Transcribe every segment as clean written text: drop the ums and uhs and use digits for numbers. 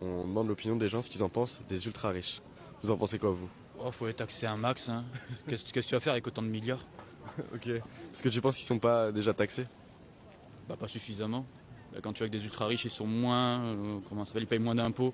On demande l'opinion des gens, ce qu'ils en pensent des ultra riches. Vous en pensez quoi, vous? Oh, faut les taxer un max, hein. Qu'est-ce que tu vas faire avec autant de milliards? Ok. Parce que tu penses qu'ils sont pas déjà taxés? Bah, pas suffisamment. Bah, quand tu vois que des ultra riches, ils sont moins. Comment ça s'appelle? Ils payent moins d'impôts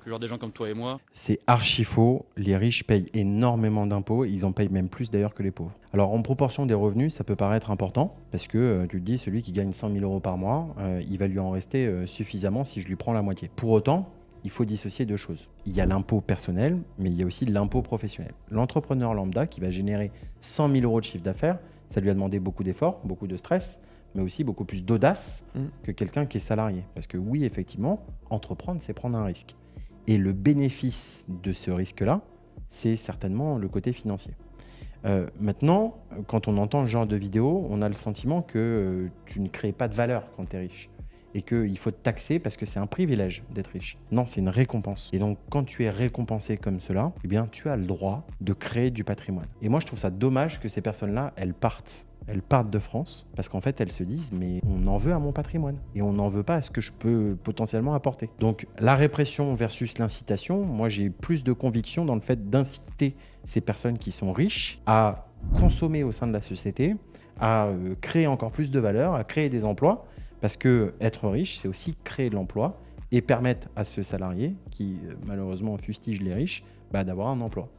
que genre des gens comme toi et moi. C'est archi faux. Les riches payent énormément d'impôts. Ils en payent même plus d'ailleurs que les pauvres. Alors en proportion des revenus, ça peut paraître important parce que tu te dis, celui qui gagne 100 000 euros par mois, il va lui en rester suffisamment si je lui prends la moitié. Pour autant, il faut dissocier deux choses. Il y a l'impôt personnel, mais il y a aussi l'impôt professionnel. L'entrepreneur lambda qui va générer 100 000 euros de chiffre d'affaires, ça lui a demandé beaucoup d'efforts, beaucoup de stress, mais aussi beaucoup plus d'audace que quelqu'un qui est salarié. Parce que oui, effectivement, entreprendre, c'est prendre un risque. Et le bénéfice de ce risque-là, c'est certainement le côté financier. Maintenant, quand on entend ce genre de vidéo, on a le sentiment que tu ne crées pas de valeur quand tu es riche et qu'il faut te taxer parce que c'est un privilège d'être riche. Non, c'est une récompense. Et donc, quand tu es récompensé comme cela, eh bien, tu as le droit de créer du patrimoine. Et moi, je trouve ça dommage que ces personnes-là, elles partent de France parce qu'en fait elles se disent mais on en veut à mon patrimoine et on n'en veut pas à ce que je peux potentiellement apporter. Donc la répression versus l'incitation, moi j'ai plus de conviction dans le fait d'inciter ces personnes qui sont riches à consommer au sein de la société, à créer encore plus de valeur, à créer des emplois, parce que être riche c'est aussi créer de l'emploi et permettre à ce salarié qui malheureusement fustige les riches d'avoir un emploi.